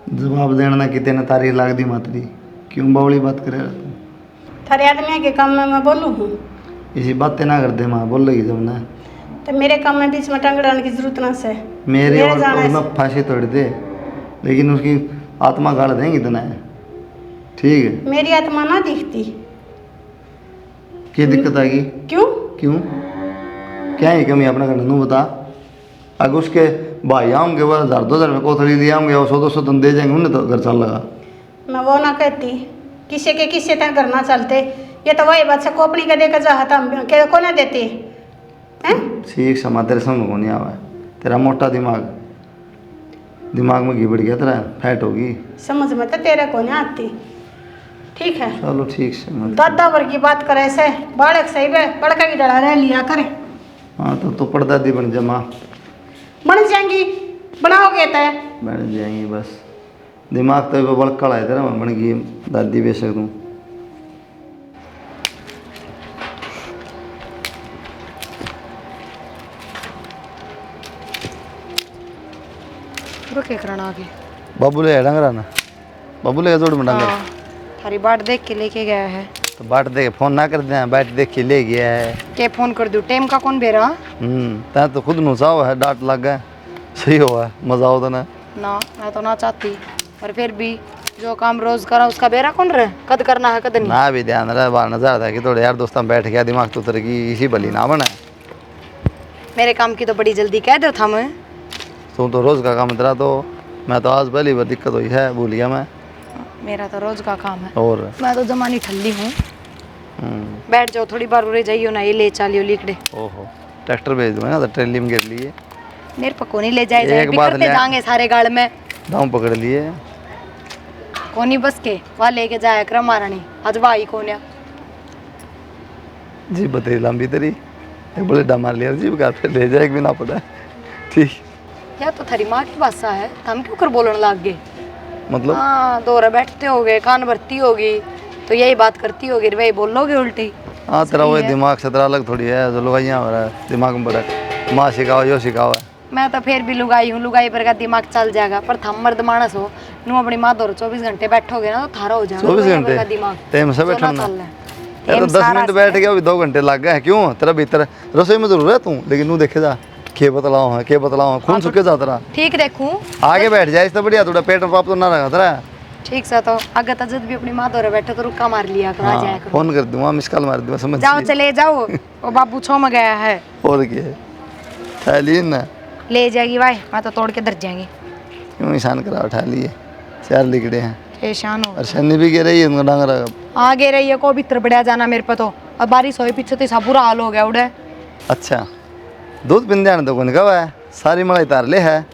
[SPEAKER 3] जवाब देना ना कितने तारीख लाग दी मातरी क्यों बावली बात करे रहा तू?
[SPEAKER 5] थारे आदमी के काम में मैं बोलूँ हूँ
[SPEAKER 3] इसी बातें ना कर दे माँ बोल लगी जब ना
[SPEAKER 5] तो मेरे काम में बीच में टंगड़ाने की जरूरत ना से।
[SPEAKER 3] मेरे और
[SPEAKER 5] जाने
[SPEAKER 3] उसमें फांसी तोड़ दे लेकिन उसकी आत्मा गाड़ देंगे इतना है ठीक है।
[SPEAKER 5] मेरी आत्मा ना दिखती।
[SPEAKER 3] क्या दिक्कत आएगी?
[SPEAKER 5] क्यों?
[SPEAKER 3] क्यों क्या है कमी अपना घर नू बता। अगर उसके भाई आऊँगे वो 1000-2000 में कोथड़ी दिए आऊँगे और 100-200 तुम दे जाएंगे उन्हें तो घर चल लगा।
[SPEAKER 5] मैं वो ना कहती किसी के किसी तक घर ना चलते। ये तो वही बात से कोपड़ी का देकर चाहता को ना देती हैं।
[SPEAKER 3] ठीक समा तेरे समझ को नहीं आवा है। तेरा मोटा दिमाग में घी बढ़ गया तेरा फैट होगी
[SPEAKER 5] समझ में तो तेरे को नहीं आती। ठीक है
[SPEAKER 3] चलो ठीक से मत।
[SPEAKER 5] दादा वर की बात करे से बालक सही है बड़का की डरा रह लिया करे।
[SPEAKER 3] हाँ तो परदादी बन जा माँ।
[SPEAKER 5] बन जाएंगी बनाओगे तय
[SPEAKER 3] बन जाएंगी बस दिमाग तो बड़का है तेरा बन गई दादी बेशक तू।
[SPEAKER 1] रुके करना आगे
[SPEAKER 3] बाबू ले डंगरा ना बाबू ले जोड़ में डंगर
[SPEAKER 1] थारी बाट देख के लेके गया है।
[SPEAKER 3] तो बाट दे फोन ना कर दे बाट देख के ले गया है।
[SPEAKER 1] के फोन कर दूं टाइम का कौन बेरा?
[SPEAKER 3] ता तो खुद नुसाव है डांट लग गए सही हुआ मजा होता ना।
[SPEAKER 1] ना मैं तो ना चाहती पर फिर भी जो काम रोज करा उसका बेरा कौन रहे कद करना है कद नहीं।
[SPEAKER 3] ना भी ध्यान रहा बाहर नजर था कि थोड़े यार दोस्तों में बैठ गया दिमाग तो उतर गई इसी भली ना बना।
[SPEAKER 1] मेरे काम की तो बड़ी जल्दी कह दो था मैं।
[SPEAKER 3] तू तो रोज का काम तेरा तो मैं तो आज पहली बार दिक्कत हुई है भूल गया मैं।
[SPEAKER 1] मेरा तो रोज का काम है
[SPEAKER 3] और
[SPEAKER 1] मैं तो जमानी ठल्ली हूँ। बैठ जाओ थोड़ी बार उरे जाइयो ना ये ले चालियो लिखड़े।
[SPEAKER 3] ओहो ट्रैक्टर भेज दूंगा ना तो ट्रेली में गिर लिए
[SPEAKER 1] मेरे पको नहीं ले जाए
[SPEAKER 3] एक बात
[SPEAKER 1] बिखरते
[SPEAKER 3] ले-
[SPEAKER 1] जाएंगे सारे गाड़ में
[SPEAKER 3] दाम पकड़ लिए
[SPEAKER 1] कोनी बस के वहाँ लेके जाया कर महारानी आज भाई कोन्या
[SPEAKER 3] जी बतेरी लंबी तेरी एक बोले डमार लिया जी का फिर ले जाए भी ना पड़ा ठीक
[SPEAKER 1] या तो थारी माँ की भाषा है तो हम क्यों कर बोलने लग गए।
[SPEAKER 3] मतलब
[SPEAKER 1] हाँ दोहरा बैठते होगे कान भरती होगी तो यही बात करती होगी वही बोलोगे उल्टी।
[SPEAKER 3] हाँ तेरा वही दिमाग से तेरा अलग थोड़ी है जो लुगाइयाँ हो रहा है दिमाग में बड़ा माँ सिखाओ यो सिखाओ है।
[SPEAKER 1] मैं तो फिर भी लुगाई हूँ लुगाई पर का दिमाग चल जाएगा पर थम मर्द मानस हो नू अपनी माँ दो 24 घंटे बैठोगे ना तो थारा हो जाएगा
[SPEAKER 3] 24
[SPEAKER 1] लुगाई पर
[SPEAKER 3] घंटे
[SPEAKER 1] का दिमाग
[SPEAKER 3] टाइम से
[SPEAKER 1] जो ना
[SPEAKER 3] बैठना
[SPEAKER 1] चल रहा है।
[SPEAKER 3] यार तो
[SPEAKER 1] टाइम
[SPEAKER 3] 10
[SPEAKER 1] सारा
[SPEAKER 3] मिनट
[SPEAKER 1] से
[SPEAKER 3] बैठ गया अभी 2 घंटे लग गए क्यों तेरा भीतर रसोई में जरूर है तू लेकिन तू देखे जा के बतलाओ है के बतलाओ खून सुखे जा तेरा
[SPEAKER 1] ठीक देखूं
[SPEAKER 3] आगे बैठ जाए इससे बढ़िया थोड़ा पेट में पाप तो ना रखा तेरा
[SPEAKER 1] ठीक सा तो अगर तो जब भी अपनी माँ दौरे बैठे तो रुका मार लिया करो, आ जाया करो।
[SPEAKER 3] फोन कर दूंगा, मिस कॉल मार दूंगा, समझ
[SPEAKER 1] जाओ
[SPEAKER 3] गई?
[SPEAKER 1] चले जाओ, वो बाबू छो में गया है।
[SPEAKER 3] और क्या है? उठा लिए ना,
[SPEAKER 1] ले जाएगी भाई, मैं तो तोड़ के दर जाएंगी।
[SPEAKER 3] क्यों ईशान करा, उठा लिए, 4 लिखड़े हैं।
[SPEAKER 1] परेशान हो
[SPEAKER 3] और शनि भी गिर रही है उनको डांगरा।
[SPEAKER 1] आगे रही है को भीतर बढ़िया जाना मेरे पे तो, अब बारिश हुई पीछे तो सब बुरा हाल हो गया उड़े।
[SPEAKER 3] अच्छा दूध पिन जाने दो, कौन कब है, सारी मलाई तार ले है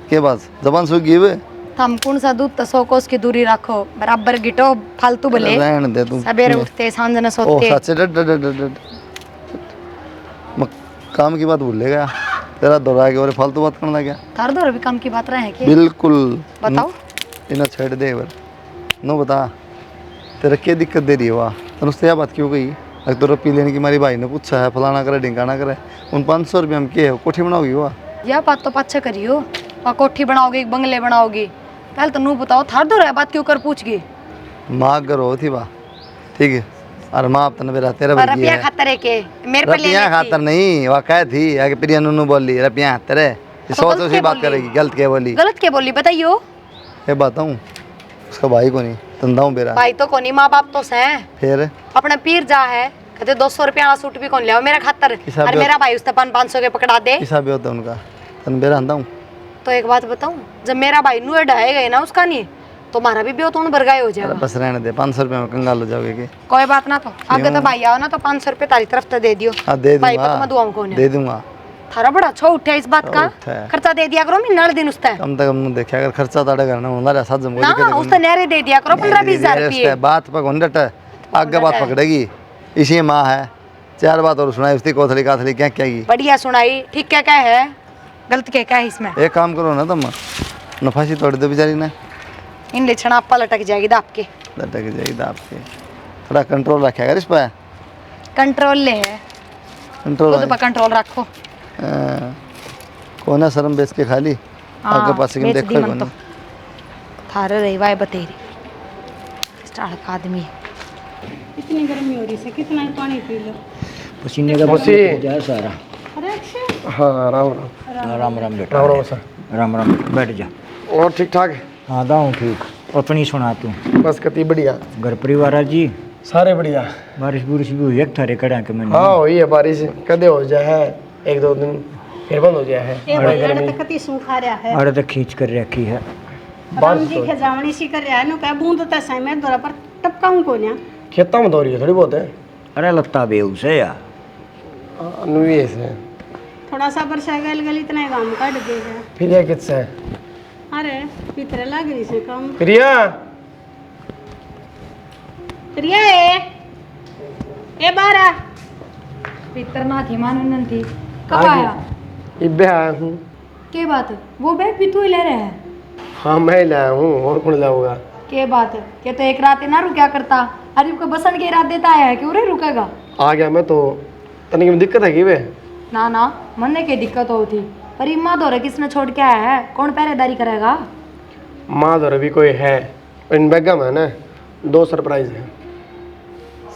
[SPEAKER 3] के बस जबान सूख गई वे।
[SPEAKER 1] थम कौन सा दूध तो 100 कोस की दूरी रखो, बराबर गिटो फालतू भले।
[SPEAKER 3] रहने दे तू।
[SPEAKER 1] सवेरे उठते सांझ न
[SPEAKER 3] ओ
[SPEAKER 1] सोते।
[SPEAKER 3] सच डट डट डट डट। मैं काम की बात भूल गया, तेरा दोहरा के और फालतू बात करने लग गया।
[SPEAKER 1] थार दो भी काम की बात रहे हैं कि
[SPEAKER 3] बिल्कुल।
[SPEAKER 1] बताओ।
[SPEAKER 3] इन्हें छेड़ दे एक नो बता, तेरा क्या दिक्कत दे रही है वाह, तन उससे यह बात क्यों कही? अगर तो रुपये लेने की हमारी भाई ने पूछा है, फलाना करे ढिंकाना करे, उन 500 रुपये हम क्या है कोठी बनाओगी वाह?
[SPEAKER 1] यह बात तो पाछे करियो, वहाँ कोठी बनाओगी बंगले बनाओगी, पहले तो नू बताओ थार दो बात क्यों कर पूछ गई?
[SPEAKER 3] माँ अगर हो थी वाह, ठीक है, और माँ अब तन मेरा तेरा
[SPEAKER 1] पर
[SPEAKER 3] भरगी
[SPEAKER 1] रुपया
[SPEAKER 3] है।
[SPEAKER 1] खातर है के मेरे पे ले
[SPEAKER 3] रुपया खातर नहीं, वह कह थी आगे प्रिया नूनू बोली रुपया खातर है,
[SPEAKER 1] तो
[SPEAKER 3] सोच
[SPEAKER 1] गलत
[SPEAKER 3] उसी
[SPEAKER 1] क्या
[SPEAKER 3] बात
[SPEAKER 1] बोली?
[SPEAKER 3] करेगी, गलत क्या बोली?
[SPEAKER 1] गलत क्या बोली बताइयो?
[SPEAKER 3] ये बताऊँ, उसका भाई को नहीं तंदाऊँ मेरा,
[SPEAKER 1] भाई तो कोनी माँ बाप तो हैं,
[SPEAKER 3] फिर
[SPEAKER 1] अपना पीर जा है, कहते 200 रुपया वाला सूट भी कौन ले मेरा खातर,
[SPEAKER 3] हिसाब
[SPEAKER 1] और
[SPEAKER 3] भी
[SPEAKER 1] मेरा भाई उससे 500 के पकड़ा दे।
[SPEAKER 3] हिसाब भी होता है उनका, तन मेरा हंदाऊँ।
[SPEAKER 1] तो एक बात बताऊं, जब मेरा भाई नुए ढाए गए ना उसका नहीं, तो हमारा भी ब्योह तो बरगाए हो जाएगा।
[SPEAKER 3] बस रहने दे, 500 रुपये में कंगाल हो जाओगे कि?
[SPEAKER 1] कोई बात ना, तो आगे तो भाई आओ ना तो 500 रुपये तारी तरफ तो दे दियो।
[SPEAKER 3] हाँ दे
[SPEAKER 1] भाई पे तो मैं
[SPEAKER 3] दूंगा,
[SPEAKER 1] दुआऊं कौन है?
[SPEAKER 3] दे दूंगा,
[SPEAKER 1] थारा बड़ा अच्छा उठा इस बात का,
[SPEAKER 3] उठा है।
[SPEAKER 1] खर्चा दे दिया करो महीना दिन उसका
[SPEAKER 3] कम से कम देखा अगर खर्चा ताड़े करना हमारे साथ जम
[SPEAKER 1] ना, उसका न्यारे दे दिया करो 15-20 रुपये।
[SPEAKER 3] बात पर कौन डट है, आगे बात पकड़ेगी, इसी माँ है, 4 बात और सुनाई उसकी कोथली काथली क्या क्या की।
[SPEAKER 1] बढ़िया सुनाई, ठीक क्या क्या है, गलत क्या क्या है इसमें?
[SPEAKER 3] एक काम करो ना तुम, नफासी तोड़ दो बेचारी ने,
[SPEAKER 1] इन लेछना आपा लटक जाएगी दाप के।
[SPEAKER 3] लटक जाएगी दाप के, थोड़ा कंट्रोल रखा कर इस पर,
[SPEAKER 1] कंट्रोल ले है,
[SPEAKER 3] कंट्रोल
[SPEAKER 1] खुद पर कंट्रोल रखो।
[SPEAKER 3] कौन है शर्म बेच के खाली, आगे पास के
[SPEAKER 1] बेच
[SPEAKER 3] देखो
[SPEAKER 1] दी मन
[SPEAKER 3] कौन
[SPEAKER 1] तो। थारे रही वाय बतेरी स्टार का आदमी है।
[SPEAKER 5] इतनी गर्मी हो रही है, कितना ही पानी पी लो।
[SPEAKER 6] पसीने का जा सारा।
[SPEAKER 5] अरे अक्षय,
[SPEAKER 2] हाँ राम राम।
[SPEAKER 6] राम राम बेटा,
[SPEAKER 2] राम राम सर।
[SPEAKER 6] राम राम, बैठ जा।
[SPEAKER 2] और ठीक ठाक?
[SPEAKER 6] हाँ दाऊँ ठीक, अपनी सुना तू,
[SPEAKER 2] बस कति बढ़िया,
[SPEAKER 6] घर परिवार जी
[SPEAKER 2] सारे बढ़िया।
[SPEAKER 6] बारिश बुरिश भी हुई एक थारे कड़ा के मैंने।
[SPEAKER 2] हाँ हुई है बारिश, कदे हो जाए है 1-2 दिन, फिर बंद हो जाए है।
[SPEAKER 5] ये बल्लड़ तक कति सूखा रहा है।
[SPEAKER 6] अरे तो खींच कर रखी है।
[SPEAKER 5] राम जी के जावनी सी कर रहा है, नु कह बूंद तो सही में दोरा पर टपकाऊं को ना।
[SPEAKER 2] खेतों में धो रही है थोड़ी बहुत है।
[SPEAKER 6] अरे लत्ता बेऊ से यार,
[SPEAKER 2] अनुये से
[SPEAKER 5] थोड़ा सा वर्षा गल गल इतना ही काम काट देगा।
[SPEAKER 2] फिर यह किससे है?
[SPEAKER 5] अरे भीतर लग रही से काम।
[SPEAKER 2] प्रिया
[SPEAKER 5] प्रिया ए बारा
[SPEAKER 1] भीतर ना थी मानन थी, कब
[SPEAKER 2] आगे।
[SPEAKER 1] आया?
[SPEAKER 2] इब्बे आया हूँ।
[SPEAKER 1] के बात है? वो बैग भी तू ही ले रहा है?
[SPEAKER 2] हाँ मैं ही लाया हूँ, और कौन लाऊंगा?
[SPEAKER 1] के बात है, के तो एक रात ना रुका करता, अरे को बसन के रात देता है क्यों रे रुकेगा?
[SPEAKER 2] आ गया मैं तो, तनिक में दिक्कत है कि वे?
[SPEAKER 1] ना ना मन के दिक्कत होती, पर इम्मा दौरे किसने छोड़ के आया है, कौन पहरेदारी करेगा?
[SPEAKER 2] माँ दौर भी कोई है, इन बैगा में है ना 2 सरप्राइज है।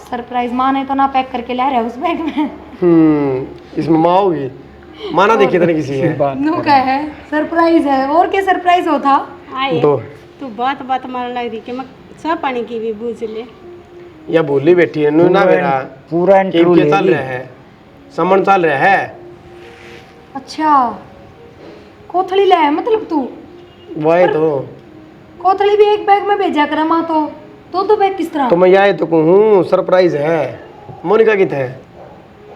[SPEAKER 1] सरप्राइज माँ ने तो ना पैक करके ला रहा है उस बैग में।
[SPEAKER 2] इसमें माँ होगी, माँ ना देखी तने किसी है।
[SPEAKER 1] नू का है सरप्राइज है, और क्या सरप्राइज होता?
[SPEAKER 5] आए
[SPEAKER 2] 2
[SPEAKER 5] तू बात मारने लग रही कि मैं चाह पानी की भी बूझ ले।
[SPEAKER 2] या भूली बैठी है नू ना मेरा
[SPEAKER 6] पूरा इंटरव्यू ले
[SPEAKER 2] चल
[SPEAKER 6] ली।
[SPEAKER 2] रहा है, समन चल रहा है।
[SPEAKER 1] अच्छा कोथली ले है मतलब तू?
[SPEAKER 2] वही तो,
[SPEAKER 1] कोथली भी एक बैग में भेजा करा माँ तो, दो बैग किस तरह?
[SPEAKER 2] तो मैं यही तो कहूँ सरप्राइज है। मोनिका कित है?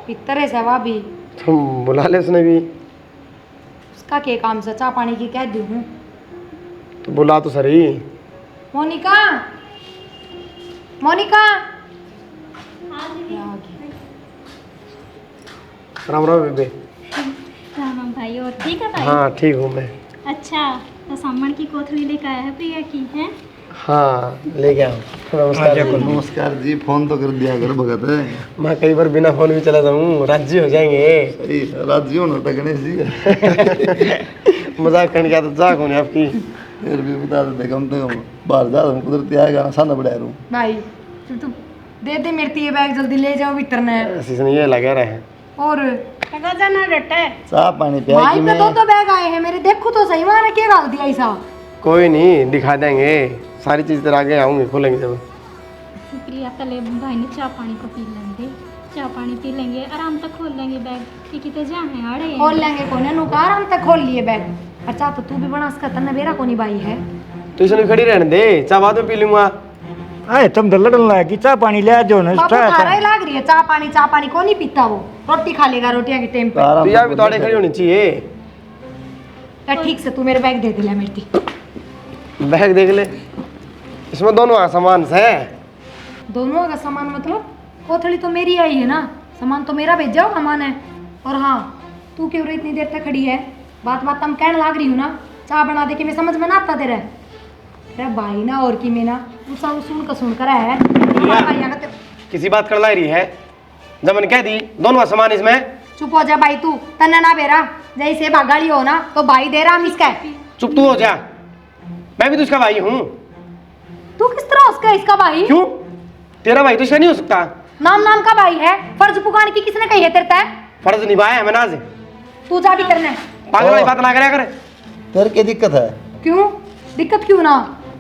[SPEAKER 1] भीतर है सवा भी,
[SPEAKER 2] तुम बुला ले उसने भी,
[SPEAKER 1] उसका क्या काम से चाह पानी की कह दी हूँ।
[SPEAKER 2] तो बुला तो सही।
[SPEAKER 1] मोनिका मोनिका
[SPEAKER 2] राम राम बेबे।
[SPEAKER 4] राम भाई, और ठीक है भाई?
[SPEAKER 2] हाँ ठीक हूँ मैं।
[SPEAKER 4] अच्छा, तो सामान की कोथली लेकर आया है प्रिया की है?
[SPEAKER 2] हाँ ले गया हूँ। नमस्कार जी।
[SPEAKER 3] नमस्कार जी, फोन तो कर दिया कर भगत है।
[SPEAKER 2] मैं कई बार बिना फोन भी चला जाऊँ, राजी हो जाएंगे।
[SPEAKER 3] सही राजी हो ना तो गणेश जी।
[SPEAKER 2] मजाक करने का तो जाक होने आपकी।
[SPEAKER 3] फिर भी बता देते कम से कम, बाहर जा रहा हूँ कुदरती आएगा ना, साना बढ़ा रूँ
[SPEAKER 1] भाई तू दे दे मेरे ये बैग जल्दी ले जाओ भीतर ने।
[SPEAKER 2] ऐसे नहीं ये लगा रहे हैं।
[SPEAKER 1] और
[SPEAKER 5] लगा जाना डटे।
[SPEAKER 3] चाह पानी पिया
[SPEAKER 1] भाई
[SPEAKER 3] कि
[SPEAKER 1] पे
[SPEAKER 3] मैं
[SPEAKER 1] दो बैग आए हैं मेरे, देखो तो सही मारा क्या डाल दिया ऐसा।
[SPEAKER 2] कोई नहीं, दिखा देंगे सारी चीज़ तेरे आगे आऊँगी, खोलेंगे जब।
[SPEAKER 4] शुक्रिया, पहले भाई ने चाय पानी को पी लेंगे, चाय पानी पी लेंगे, आराम तक खोल लेंगे बैग, क्योंकि तो जहाँ है आड़े
[SPEAKER 1] खोल लेंगे कौन है, नुका आराम तक खोल लिए बैग। अच्छा तो तू भी बना इसका तन्ना बेरा कोनी भाई है।
[SPEAKER 2] तो इसने खड़ी रहने दे, चाय बाद में पी लूँगा।
[SPEAKER 6] अरे तुम तो लड़न लगी, चाय पानी ले जो ना।
[SPEAKER 1] बाबू थारा ही लाग रही है, चाय पानी को नहीं पीता वो, रोटी खा लेगा रोटियां के टाइम पे।
[SPEAKER 2] तो यार भी थोड़ी खड़ी होनी चाहिए।
[SPEAKER 1] या ठीक से तू मेरे बैग दे दिला मेरी।
[SPEAKER 2] बैग देख ले, इसमें दोनों का सामान है।
[SPEAKER 1] दोनों का सामान मतलब कोथड़ी तो मेरी आई है ना, सामान तो मेरा भेजा हुआ सामान है। और हाँ तू क्यों रे इतनी देर तक खड़ी है, बात बात हम कहने लाग रही हूँ ना, चाय बना दे के मैं समझ में ना आता तेरा भाई ना और की में ना तू सब सुन का सुन कर है।
[SPEAKER 2] किसी बात कर ला रही है, जब मैंने कह दी दोनों का सामान इसमें।
[SPEAKER 1] चुप हो जा भाई, तू तन्ना ना बेरा जैसे भागाड़ी हो ना तो भाई दे रहा हम इसका है।
[SPEAKER 2] चुप तू हो जा, मैं भी तो इसका भाई हूँ।
[SPEAKER 1] तू किस तरह उसका इसका भाई?
[SPEAKER 2] क्यों, तेरा भाई तो इसका नहीं हो सकता।
[SPEAKER 1] नाम का भाई है, फर्ज पुकान की किसने कही है तेरे तय?
[SPEAKER 2] फर्ज निभाया है मैंने आज।
[SPEAKER 1] तू जा भी करना है।
[SPEAKER 2] पागल वाली बात ना करे कर।
[SPEAKER 3] तेरे क्या दिक्कत है?
[SPEAKER 1] क्यों दिक्कत क्यों ना,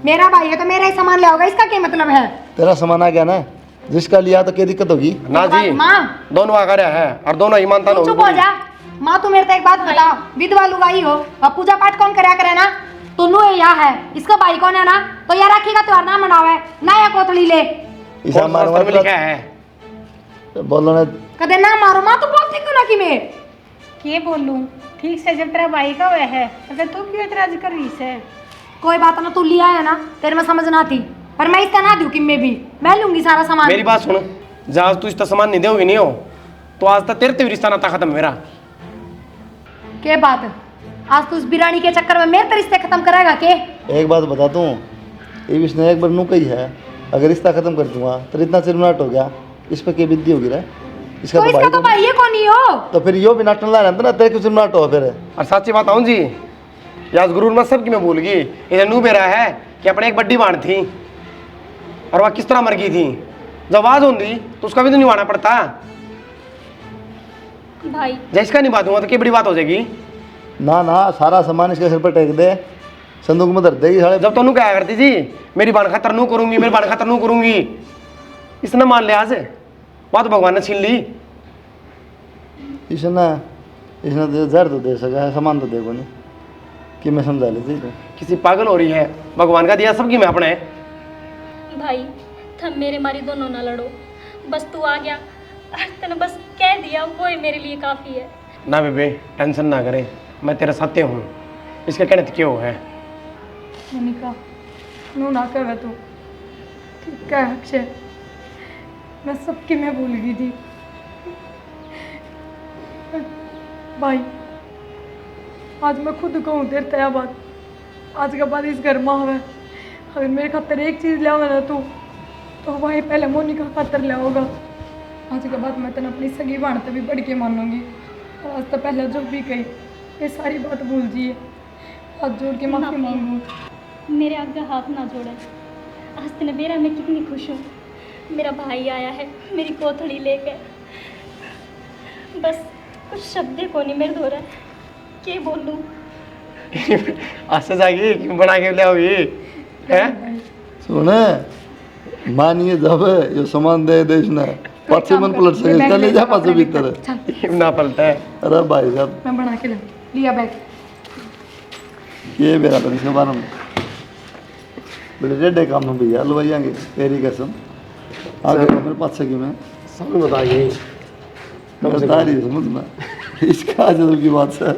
[SPEAKER 1] मेरा भाई है तो मेरा ही सामान ले आओगे, इसका क्या मतलब है?
[SPEAKER 3] तेरा सामान आ गया ना, जिसका लिया तो क्या दिक्कत होगी?
[SPEAKER 2] ना जी,
[SPEAKER 1] माँ
[SPEAKER 2] दोनों आ रहा है और दोनों ईमानदार
[SPEAKER 1] तू चुप हो जा। माँ तू मेरे को एक बात बता, विधवा लुगाई हो और पूजा पाठ कौन करा करे ना, तुन्नू यहाँ है, इसका भाई कौन है ना, तो यार राखी का त्योहार ना मनावे ना, या कोतली ले
[SPEAKER 3] ईसा मारवा
[SPEAKER 2] में लिखा है।
[SPEAKER 3] बोलो ना,
[SPEAKER 1] कदे ना मारो। माँ तू बोलती क्यों ना कि मैं
[SPEAKER 5] के बोलूं ठीक से, जब तेरा भाई का हुआ है अगर तू क्यों इतराज कर रही है?
[SPEAKER 1] कोई बात ना, तू लिया है ना, तेरे में समझ ना आती, पर मैं इसका ना दूं कि मैं लूंगी सारा सामान।
[SPEAKER 2] मेरी बात सुन, जहाँ तू इसका सामान नहीं दोगी नहीं हो तो आज तक तेरे रिश्ता नाता खत्म है मेरा।
[SPEAKER 1] क्या बात है, आज तू इस बिरानी के चक्कर में मेरे रिश्ते खत्म कराएगा के?
[SPEAKER 3] एक बात बता दूँ, ये विष्णु एक बार नू कही है, अगर रिश्ता खत्म कर दूंगा तो इतना चिरनाट हो गया, इस पर क्या विद्धि होगी रे?
[SPEAKER 1] तो इसका तो भाई है कौन ही हो,
[SPEAKER 3] तो फिर यो भी नाटन ला रहता ना, तेरे क्यों चिरनाट हो फिर?
[SPEAKER 2] और सच्ची बात आऊँ जी, याद गुरु मत सब की मैं भूल गई। इधर नू बेरा है कि अपने एक बड्डी बांध थी और वह किस तरह मर गई थी, जब आवाज होती तो उसका भी तो निभाना पड़ता।
[SPEAKER 4] भाई
[SPEAKER 2] जब इसका निभा दूंगा तो क्या बड़ी बात हो जाएगी।
[SPEAKER 3] ना ना, सारा सामान इसके सिर पर टेक दे, संदूक में धर देगी साले।
[SPEAKER 2] जब तो नू क्या करती जी, मेरी बाण खतर नू करूंगी, मेरी बाण खतर नू करूंगी, इसने मान लिया आज, बात भगवान ने छीन ली।
[SPEAKER 3] इसने तो जहर तो दे सका है, सामान तो देखो नहीं कि मैं समझा लेती तो।
[SPEAKER 2] किसी पागल हो रही है, भगवान का दिया सबकी मैं अपने।
[SPEAKER 4] भाई थम मेरे मारी दोनों ना लड़ो, बस तू आ गया, तूने बस कह दिया वो ही मेरे लिए काफ़ी है।
[SPEAKER 2] ना बेबे टेंशन ना करे, मैं तेरे सत्य हूँ, इसके कहने तो क्यों है।
[SPEAKER 1] मोनिका नू ना कर तू, ठीक है अक्षय, मैं सबकी मैं भूल गई थी। भाई आज मैं खुद कहूँ तेरे तया बात, आज के बाद इस घर में आवे, अगर मेरे खातर एक चीज़ ले आवे ना तू, तो वही पहले मोनिका खातर ले आओगा। आज के बाद मैं तेने अपनी सगी भाणते भी बढ़ के मानूंगी, और आज तो पहले जो भी कही ये सारी बात भूल जाइए, हाथ जोड़ के माफ़ी मांगू।
[SPEAKER 4] मेरे आगे हाथ ना जोड़े, आज तेने मेरा मैं कितनी खुश हूँ, मेरा भाई आया है मेरी कोथड़ी लेके, बस कुछ शब्द को नहीं मेरे धोरा, क्या बोलूँ।
[SPEAKER 2] आज से जाएगी क्यों बना के ले आओगी है?
[SPEAKER 3] सुने मानिए जब ये सामान दे दे इसने पाछे मन पलट सके, इसका ले जा पाछे भीतर
[SPEAKER 2] ना पलटा है।
[SPEAKER 3] अरे भाई साहब
[SPEAKER 1] मैं बना के लिया बैग।
[SPEAKER 3] ये मेरा तो इसके बारे में बड़े रेडे काम में भैया लवाइयांगे तेरी कसम, आगे मेरे पास से क्यों मैं
[SPEAKER 2] सब बताइए
[SPEAKER 3] बता रही समझ में इसका आज की बात है।